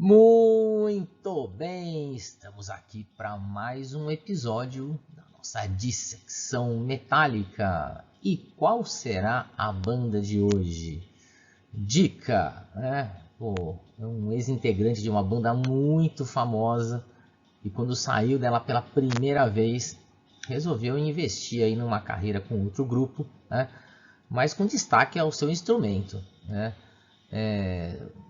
Muito bem, estamos aqui para mais um episódio da nossa dissecção metálica. E qual será a banda de hoje? Dica, né? É um ex-integrante de uma banda muito famosa e quando saiu dela pela primeira vez, resolveu investir aí numa carreira com outro grupo, né? Mas com destaque ao seu instrumento, né?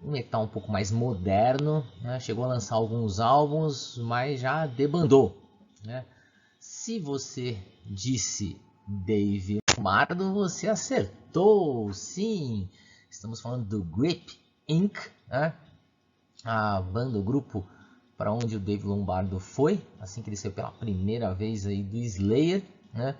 Um metal um pouco mais moderno, né? Chegou a lançar alguns álbuns, mas já debandou, né? Se você disse Dave Lombardo, você acertou, sim! Estamos falando do Grip Inc., né? A banda, o grupo para onde o Dave Lombardo foi, assim que ele saiu pela primeira vez aí do Slayer, né?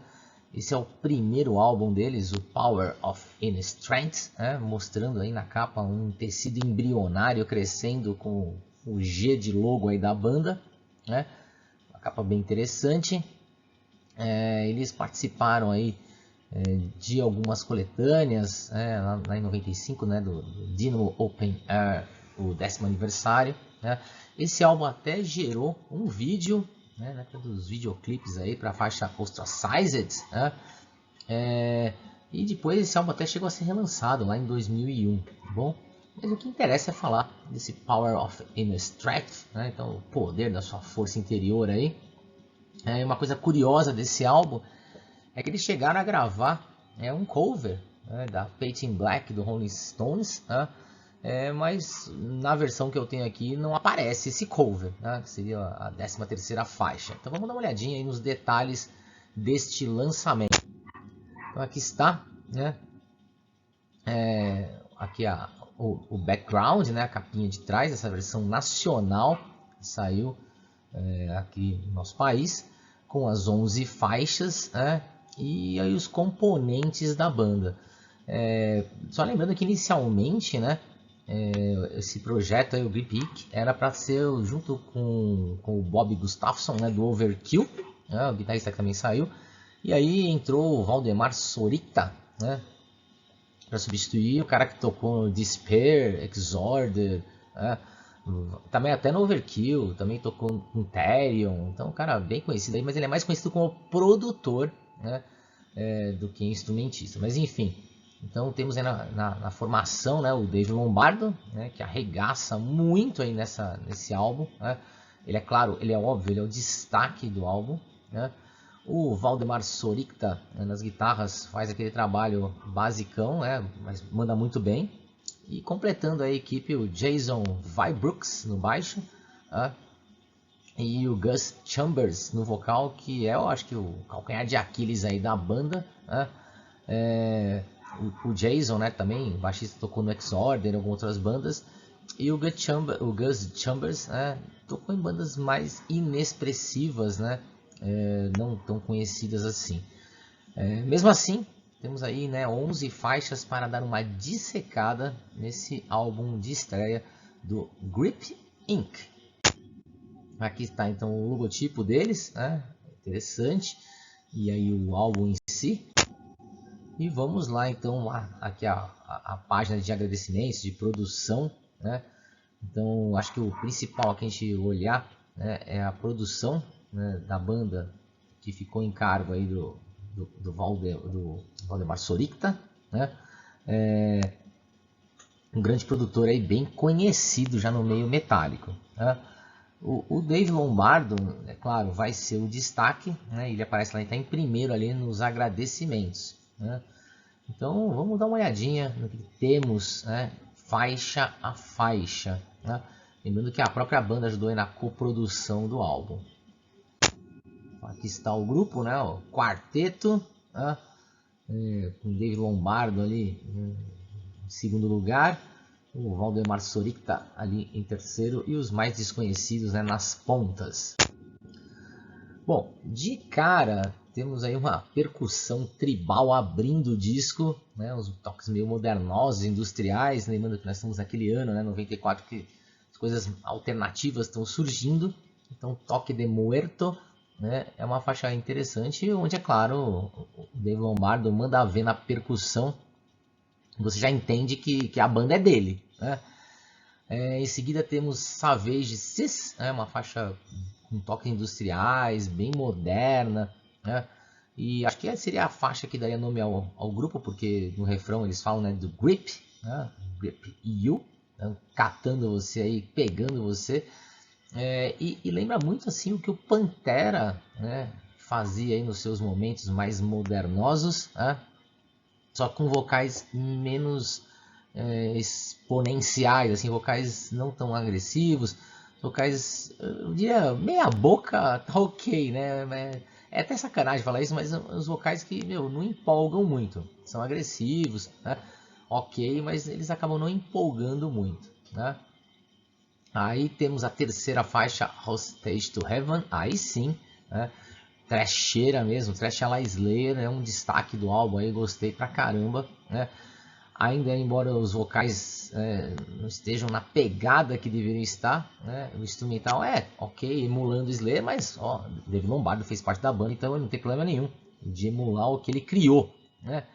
Esse é o primeiro álbum deles, o Power of Inner Strength, né? Mostrando aí na capa um tecido embrionário crescendo com o G de logo aí da banda, né? Uma capa bem interessante. Eles participaram aí de algumas coletâneas, lá em 95, né? do Dynamo Open Air, o 10º aniversário, né? Esse álbum até gerou um vídeo, né, dos videoclipes aí para a faixa Ostracized, né? E depois esse álbum até chegou a ser relançado lá em 2001, bom? Mas o que interessa é falar desse Power of Inner Strength, né? Então o poder da sua força interior aí. Uma coisa curiosa desse álbum é que eles chegaram a gravar um cover, né, da Painting Black do Rolling Stones, né? Mas na versão que eu tenho aqui não aparece esse cover, né, que seria a 13ª faixa. Então vamos dar uma olhadinha aí nos detalhes deste lançamento. Então aqui está, né, aqui o background, né, a capinha de trás, essa versão nacional que saiu aqui no nosso país, com as 11 faixas, né, e aí os componentes da banda. Só lembrando que inicialmente, né, esse projeto aí, o Grip Inc., era para ser junto com o Bob Gustafson, né, do Overkill, né, o guitarrista que também saiu, e aí entrou o Valdemar Sorita, né, para substituir o cara que tocou no Despair, Exorder, né, também até no Overkill, também tocou com Therion, então um cara bem conhecido aí, mas ele é mais conhecido como produtor, né, do que instrumentista, mas enfim. Então temos aí na formação, né, o Dave Lombardo, né, que arregaça muito aí nesse álbum, né? Ele é claro, ele é óbvio, ele é o destaque do álbum, né? O Valdemar Sorita, né, nas guitarras faz aquele trabalho basicão, né, mas manda muito bem. E completando a equipe o Jason Vybrooks no baixo, né, e o Gus Chambers no vocal, que é, eu acho que o calcanhar de Aquiles aí da banda, né? O Jason, né, também, o baixista, tocou no Exorder, em algumas outras bandas, e o Gus Chambers, né, tocou em bandas mais inexpressivas, né, não tão conhecidas assim. Mesmo assim, temos aí, né, 11 faixas para dar uma dissecada nesse álbum de estreia do Grip Inc. Aqui está então o logotipo deles, né? Interessante. E aí o álbum em si. E vamos lá então, aqui a página de agradecimentos, de produção, né? Então acho que o principal que a gente olhar, né, é a produção, né, da banda, que ficou em cargo aí do Valdemar Sorita, né? Um grande produtor aí, bem conhecido já no meio metálico, né? O Dave Lombardo, é claro, vai ser o destaque, né? Ele aparece lá, está em primeiro ali nos agradecimentos, né? Então vamos dar uma olhadinha no que temos, né, faixa a faixa, né? Lembrando que a própria banda ajudou aí na coprodução do álbum. Aqui está o grupo, né, o quarteto, né, com Dave Lombardo ali em segundo lugar, o Valdemar Sorita ali em terceiro e os mais desconhecidos, né, nas pontas. Bom, de cara temos aí uma percussão tribal abrindo o disco, né, uns toques meio modernosos, industriais, lembrando que nós estamos naquele ano, né, 94, que as coisas alternativas estão surgindo. Então Toque de Muerto, né, é uma faixa interessante, onde é claro o Dave Lombardo manda ver na percussão, você já entende que a banda é dele, né? Em seguida temos Savage Sis, uma faixa com toques industriais, bem moderna, né? E acho que seria a faixa que daria nome ao grupo, porque no refrão eles falam, né, do grip, né? Grip you, né? Catando você aí, pegando você. E lembra muito assim o que o Pantera, né, fazia aí nos seus momentos mais modernosos, né? Só com vocais menos exponenciais, assim, vocais não tão agressivos, vocais, eu diria, meia boca, tá ok, né? É até sacanagem falar isso, mas os vocais que, meu, não empolgam muito, são agressivos, né? Ok, mas eles acabam não empolgando muito, né? Aí temos a terceira faixa, Hostage to Heaven, aí sim, né? Trasheira mesmo, Trash a la Slayer, é um destaque do álbum aí, gostei pra caramba, né? Ainda embora os vocais não estejam na pegada que deveriam estar, né? O instrumental ok, emulando Slayer, mas ó, Dave Lombardo fez parte da banda, então não tem problema nenhum de emular o que ele criou, né?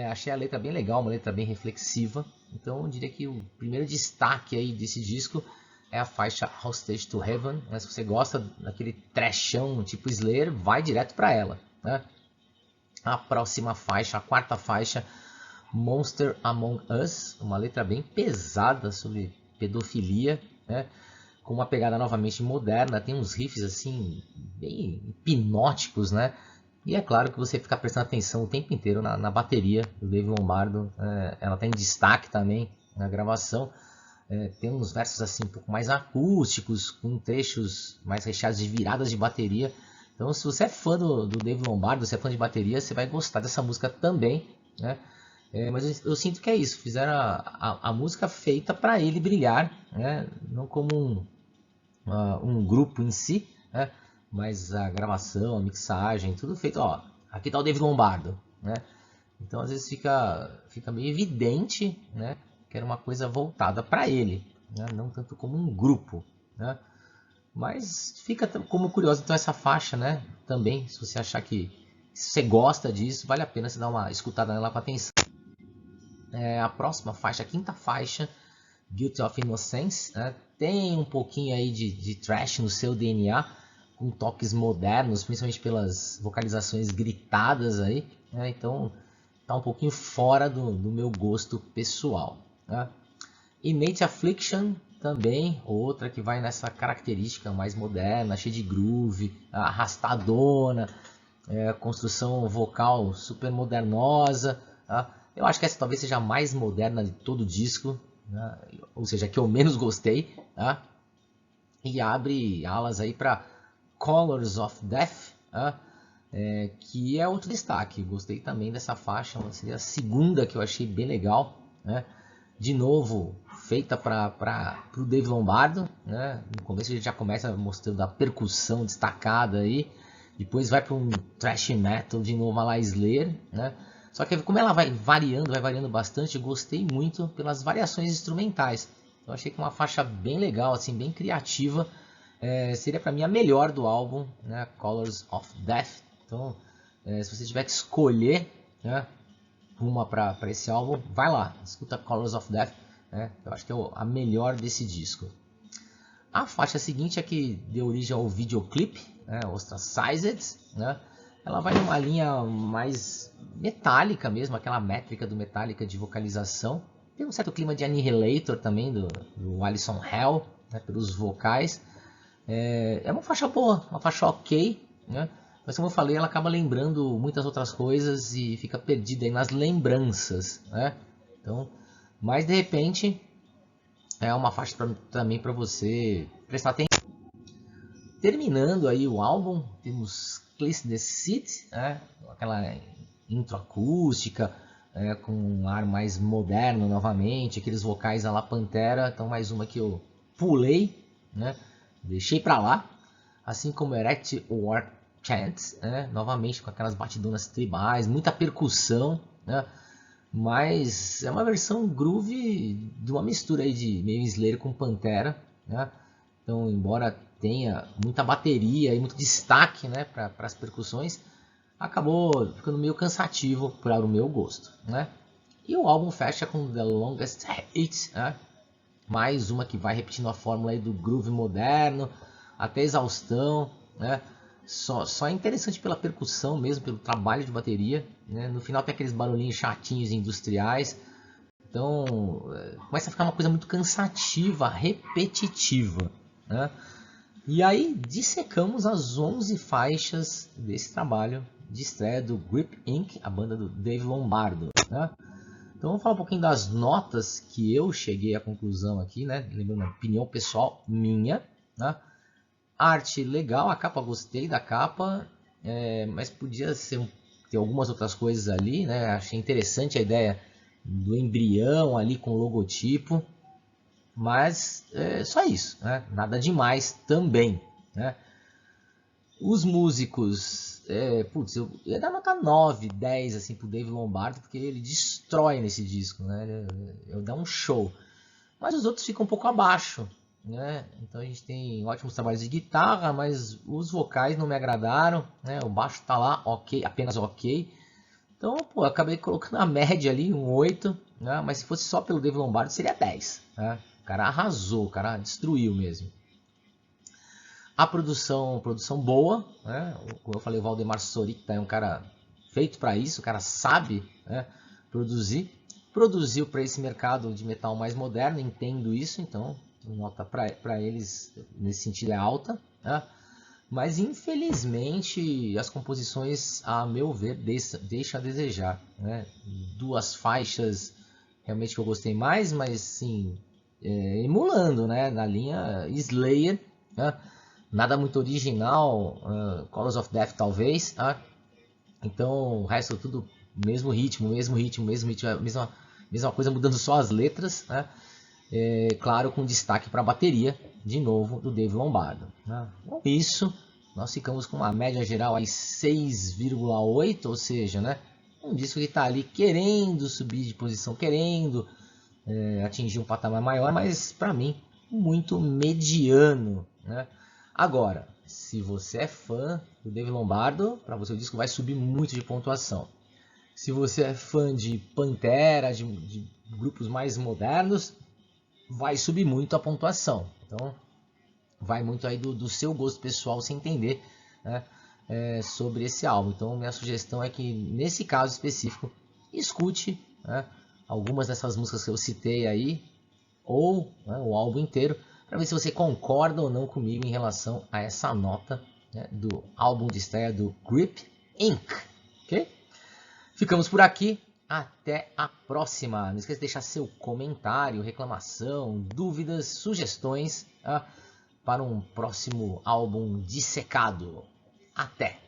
Achei a letra bem legal, uma letra bem reflexiva, então eu diria que o primeiro destaque aí desse disco é a faixa Hostage to Heaven, né? Se você gosta daquele trashão tipo Slayer, vai direto para ela, né? A próxima faixa, a quarta faixa, Monster Among Us, uma letra bem pesada sobre pedofilia, né? Com uma pegada novamente moderna, tem uns riffs assim bem hipnóticos, né? E é claro que você fica prestando atenção o tempo inteiro na bateria do Dave Lombardo, ela está em destaque também na gravação. Tem uns versos assim um pouco mais acústicos, com trechos mais recheados de viradas de bateria. Então, se você é fã do Dave Lombardo, você é fã de bateria, você vai gostar dessa música também, né? Mas eu sinto que é isso, fizeram a música feita para ele brilhar, né? Não como um grupo em si, né? Mas a gravação, a mixagem, tudo feito, ó, aqui tá o Dave Lombardo, né? Então às vezes fica meio evidente, né, que era uma coisa voltada para ele, né? Não tanto como um grupo, né? Mas fica como curioso então essa faixa, né? Também, se você achar que se você gosta disso, vale a pena você dar uma escutada nela com atenção. A próxima faixa, a quinta faixa, Guilty of Innocence, né? Tem um pouquinho aí de thrash no seu DNA, com toques modernos, principalmente pelas vocalizações gritadas aí, né? Então tá um pouquinho fora do meu gosto pessoal, né? Innate Affliction também, outra que vai nessa característica mais moderna, cheia de groove, arrastadona, construção vocal super modernosa, tá? Eu acho que essa talvez seja a mais moderna de todo o disco, né? Ou seja, que eu menos gostei, tá? E abre alas aí para Colors of Death, tá? Que é outro destaque. Gostei também dessa faixa, seria a segunda que eu achei bem legal, né? De novo, feita para o Dave Lombardo, né? No começo a gente já começa mostrando a percussão destacada aí, depois vai para um thrash metal de novo a la Slayer, né? Só que como ela vai variando bastante, eu gostei muito pelas variações instrumentais. Eu achei que uma faixa bem legal, assim, bem criativa. Seria para mim a melhor do álbum, né? Colors of Death. Então, se você tiver que escolher, né, uma para esse álbum, vai lá, escuta Colors of Death, né? Eu acho que é a melhor desse disco. A faixa seguinte é que deu origem ao videoclipe, né, Ostracized, né? Ela vai numa linha mais metálica mesmo, aquela métrica do Metallica de vocalização. Tem um certo clima de Annihilator também, do Alison Hell, né, pelos vocais. É uma faixa boa, uma faixa ok, né? Mas como eu falei, ela acaba lembrando muitas outras coisas e fica perdida aí nas lembranças, né? Então, mas de repente é uma faixa também para você prestar atenção. Terminando aí o álbum, temos Kiss the Seat, né? Aquela intro acústica, com um ar mais moderno novamente, aqueles vocais à la Pantera. Então mais uma que eu pulei, né? Deixei para lá, assim como Erect War Chants, né? Novamente com aquelas batidonas tribais, muita percussão, né? Mas é uma versão groove de uma mistura aí de meio Slayer com Pantera, né? Então, embora tenha muita bateria e muito destaque, né, para as percussões, acabou ficando meio cansativo para o meu gosto, né? E o álbum fecha com The Longest Hit, né? mais uma que vai repetindo a fórmula aí do groove moderno até exaustão, né? Só é interessante pela percussão mesmo, pelo trabalho de bateria, né? No final tem aqueles barulhinhos chatinhos industriais. Então começa a ficar uma coisa muito cansativa, repetitiva, né? E aí dissecamos as 11 faixas desse trabalho de estreia do Grip Inc., a banda do Dave Lombardo, né? Então vamos falar um pouquinho das notas que eu cheguei à conclusão aqui, né? Lembrando, opinião pessoal minha, né? Arte legal, a capa, gostei da capa, mas podia ter algumas outras coisas ali, né? Achei interessante a ideia do embrião ali com o logotipo, mas só isso, né? Nada demais também, né? Os músicos, eu ia dar nota 9, 10 assim, pro Dave Lombardo, porque ele destrói nesse disco, né? Ele dá um show, mas os outros ficam um pouco abaixo, né? Então a gente tem ótimos trabalhos de guitarra, mas os vocais não me agradaram, né? O baixo tá lá, ok, apenas ok. Então, pô, eu acabei colocando a média ali, um 8, né? Mas se fosse só pelo Dave Lombardo seria 10, né? O cara arrasou, o cara destruiu mesmo. A produção boa, né? Como eu falei, o Valdemar Sorita é um cara feito para isso, o cara sabe, né, produzir. Produziu para esse mercado de metal mais moderno, entendo isso, então nota para eles nesse sentido é alta, né? Mas infelizmente as composições, a meu ver, deixam a desejar, né? 2 faixas realmente que eu gostei mais, mas sim, emulando, né, na linha Slayer, né? Nada muito original, Colors of Death talvez, tá? Então o resto tudo mesmo ritmo, mesma coisa, mudando só as letras, né? Claro, com destaque para a bateria, de novo, do Dave Lombardo, né? Com isso, nós ficamos com uma média geral aí 6,8, ou seja, né, um disco que está ali querendo subir de posição, querendo atingir um patamar maior, mas para mim muito mediano, né? Agora, se você é fã do Dave Lombardo, para você o disco vai subir muito de pontuação. Se você é fã de Pantera, de grupos mais modernos, vai subir muito a pontuação. Então, vai muito aí do seu gosto pessoal, você entender, né, sobre esse álbum. Então, minha sugestão é que, nesse caso específico, escute, né, algumas dessas músicas que eu citei aí, ou, né, o álbum inteiro, para ver se você concorda ou não comigo em relação a essa nota, né, do álbum de estreia do Grip Inc. Ok? Ficamos por aqui. Até a próxima. Não esqueça de deixar seu comentário, reclamação, dúvidas, sugestões, tá, para um próximo álbum dissecado. Até!